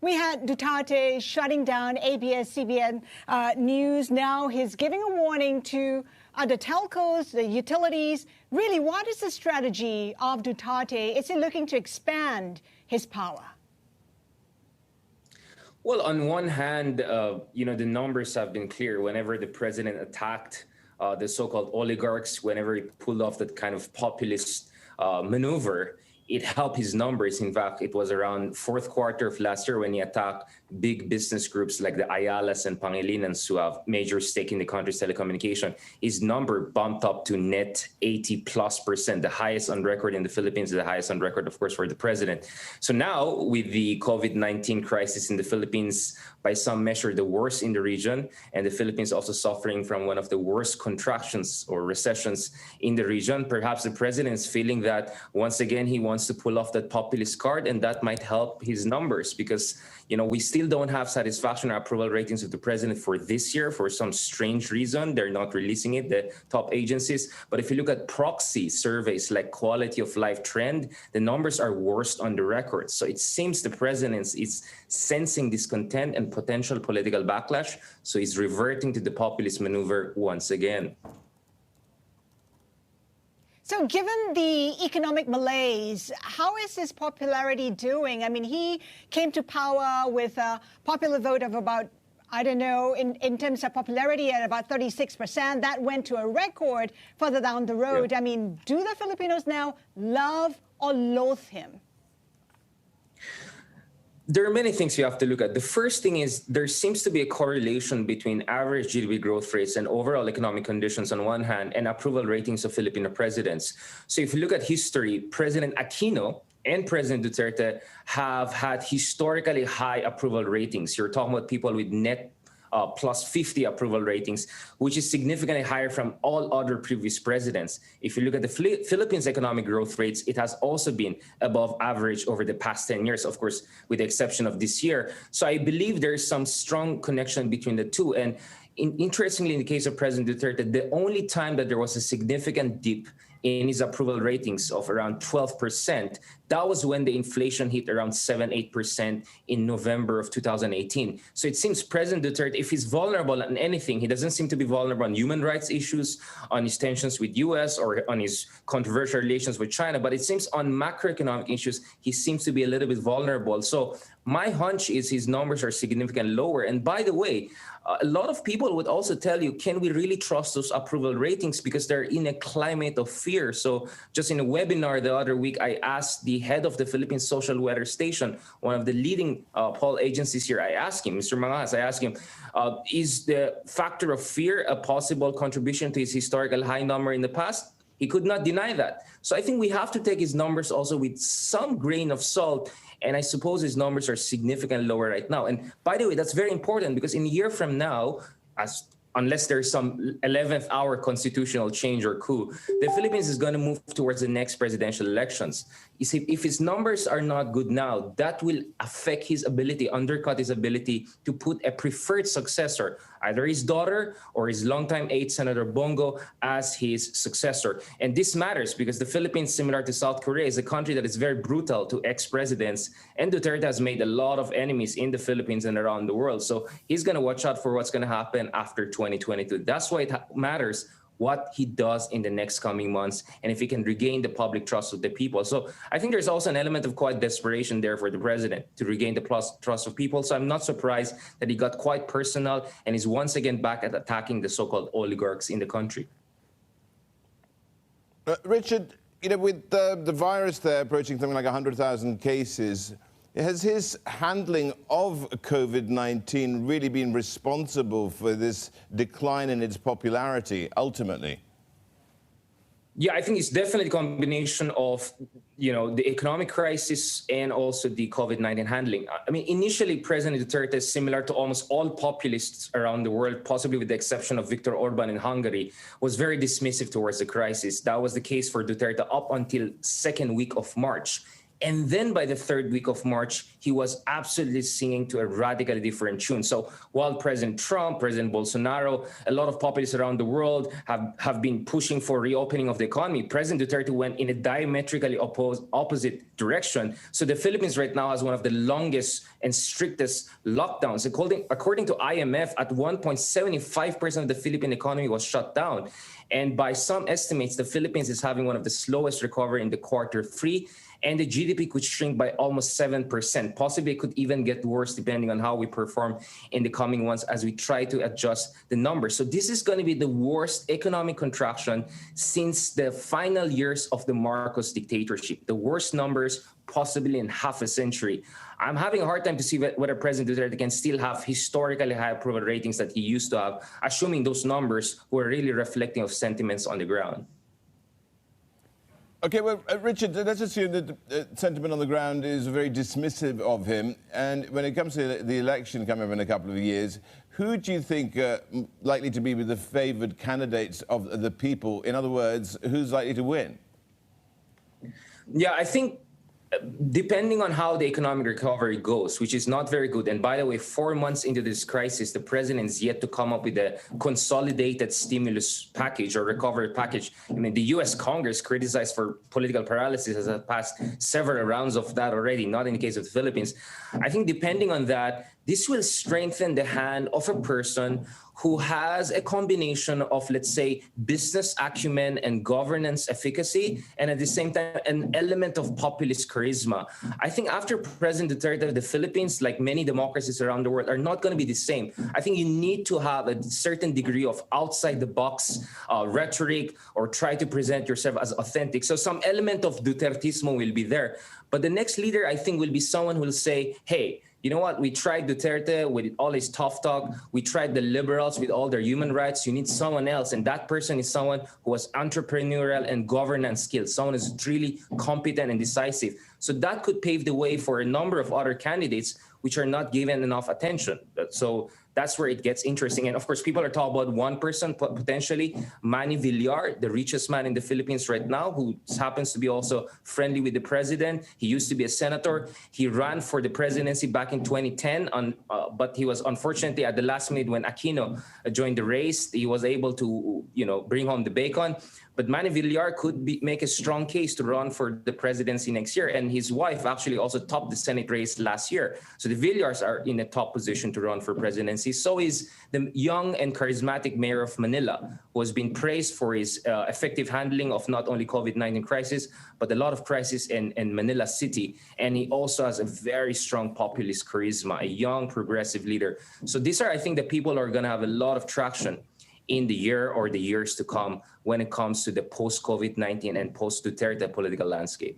We had Duterte shutting down ABS-CBN News. Now he's giving a warning to the telcos, the utilities. Really, what is the strategy of Duterte? Is he looking to expand his power? Well, on one hand, the numbers have been clear. Whenever the president attacked the so-called oligarchs, whenever he pulled off that kind of populist maneuver, it helped his numbers. In fact, it was around fourth quarter of last year when he attacked big business groups like the Ayalas and Pangelinans who have major stake in the country's telecommunication. His number bumped up to net 80+%, the highest on record in the Philippines, the highest on record, of course, for the president. So now with the COVID-19 crisis in the Philippines, by some measure, the worst in the region, and the Philippines also suffering from one of the worst contractions or recessions in the region, perhaps the president is feeling that once again he wants to pull off that populist card, and that might help his numbers because, we still don't have satisfaction or approval ratings of the president for this year for some strange reason. They're not releasing it, the top agencies. But if you look at proxy surveys like Quality of Life Trend, the numbers are worst on the record. So it seems the president is sensing discontent and potential political backlash. So he's reverting to the populist maneuver once again. So given the economic malaise, how is his popularity doing? I mean, he came to power with a popular vote of about, in terms of popularity at about 36%. That went to a record further down the road. Yeah. I mean, do the Filipinos now love or loathe him? There are many things you have to look at. The first thing is there seems to be a correlation between average GDP growth rates and overall economic conditions on one hand and approval ratings of Filipino presidents. So if you look at history, President Aquino and President Duterte have had historically high approval ratings. You're talking about people with net plus 50 approval ratings, which is significantly higher from all other previous presidents. If you look at the Philippines' economic growth rates, it has also been above average over the past 10 years, of course, with the exception of this year. So I believe there is some strong connection between the two. And interestingly, in the case of President Duterte, the only time that there was a significant dip in his approval ratings of around 12%, that was when the inflation hit around 7-8% in November of 2018. So it seems President Duterte, if he's vulnerable on anything, he doesn't seem to be vulnerable on human rights issues, on his tensions with US, or on his controversial relations with China. But it seems on macroeconomic issues, he seems to be a little bit vulnerable. So my hunch is his numbers are significantly lower. And by the way, a lot of people would also tell you, can we really trust those approval ratings? Because they're in a climate of fear. So just in a webinar the other week, I asked the head of the Philippine Social Weather Station, one of the leading poll agencies here, I asked him, Mr. Mangas, I asked him, is the factor of fear a possible contribution to his historical high number in the past? He could not deny that. So I think we have to take his numbers also with some grain of salt. And I suppose his numbers are significantly lower right now. And by the way, that's very important because in a year from now, unless there's some 11th hour constitutional change or coup, the Philippines is going to move towards the next presidential elections. You see, if his numbers are not good now, that will affect his ability, undercut his ability to put a preferred successor, either his daughter or his longtime aide, Senator Bongo, as his successor. And this matters because the Philippines, similar to South Korea, is a country that is very brutal to ex-presidents. And Duterte has made a lot of enemies in the Philippines and around the world. So he's going to watch out for what's going to happen after 2022. That's why it matters what he does in the next coming months and if he can regain the public trust of the people. So I think there's also an element of quite desperation there for the president to regain the trust of people. So I'm not surprised that he got quite personal and is once again back at attacking the so-called oligarchs in the country. Richard, with the virus there approaching something like 100,000 cases, has his handling of COVID-19 really been responsible for this decline in its popularity, ultimately? Yeah, I think it's definitely a combination of, the economic crisis and also the COVID-19 handling. I mean, initially, President Duterte, similar to almost all populists around the world, possibly with the exception of Viktor Orban in Hungary, was very dismissive towards the crisis. That was the case for Duterte up until second week of March. And then by the third week of March, he was absolutely singing to a radically different tune. So while President Trump, President Bolsonaro, a lot of populists around the world have been pushing for reopening of the economy, President Duterte went in a diametrically opposite direction. So the Philippines right now has one of the longest and strictest lockdowns. According to IMF, at 1.75% of the Philippine economy was shut down. And by some estimates, the Philippines is having one of the slowest recovery in the Q3, and the GDP could shrink by almost 7%. Possibly it could even get worse depending on how we perform in the coming months as we try to adjust the numbers. So this is going to be the worst economic contraction since the final years of the Marcos dictatorship. The worst numbers possibly in half a century. I'm having a hard time to see whether President Duterte can still have historically high approval ratings that he used to have, assuming those numbers were really reflecting of sentiments on the ground. Okay, well, Richard, let's assume that the sentiment on the ground is very dismissive of him. And when it comes to the election coming up in a couple of years, who do you think likely to be the favoured candidates of the people? In other words, who's likely to win? Yeah, I think depending on how the economic recovery goes, which is not very good. And by the way, 4 months into this crisis, the president is yet to come up with a consolidated stimulus package or recovery package. I mean, the U.S. Congress criticized for political paralysis has passed several rounds of that already, not in the case of the Philippines. I think depending on that, this will strengthen the hand of a person who has a combination of, let's say, business acumen and governance efficacy, and at the same time, an element of populist charisma. I think after President Duterte, the Philippines, like many democracies around the world, are not going to be the same. I think you need to have a certain degree of outside-the-box rhetoric or try to present yourself as authentic. So some element of Dutertismo will be there. But the next leader, I think, will be someone who will say, hey, you know what? We tried Duterte with all his tough talk. We tried the liberals with all their human rights. You need someone else. And that person is someone who has entrepreneurial and governance skills, someone who's really competent and decisive. So that could pave the way for a number of other candidates which are not given enough attention. So that's where it gets interesting. And of course, people are talking about one person, potentially, Manny Villar, the richest man in the Philippines right now, who happens to be also friendly with the president. He used to be a senator. He ran for the presidency back in 2010, but he was unfortunately at the last minute when Aquino joined the race. He was able to, bring home the bacon. But Manny Villar could make a strong case to run for the presidency next year. And his wife actually also topped the Senate race last year. So the Villars are in a top position to run for presidency. So is the young and charismatic mayor of Manila, who has been praised for his effective handling of not only COVID-19 crisis, but a lot of crisis in Manila City. And he also has a very strong populist charisma, a young progressive leader. So these are, I think, the people who are going to have a lot of traction in the year or the years to come when it comes to the post-COVID-19 and post-Duterte political landscape.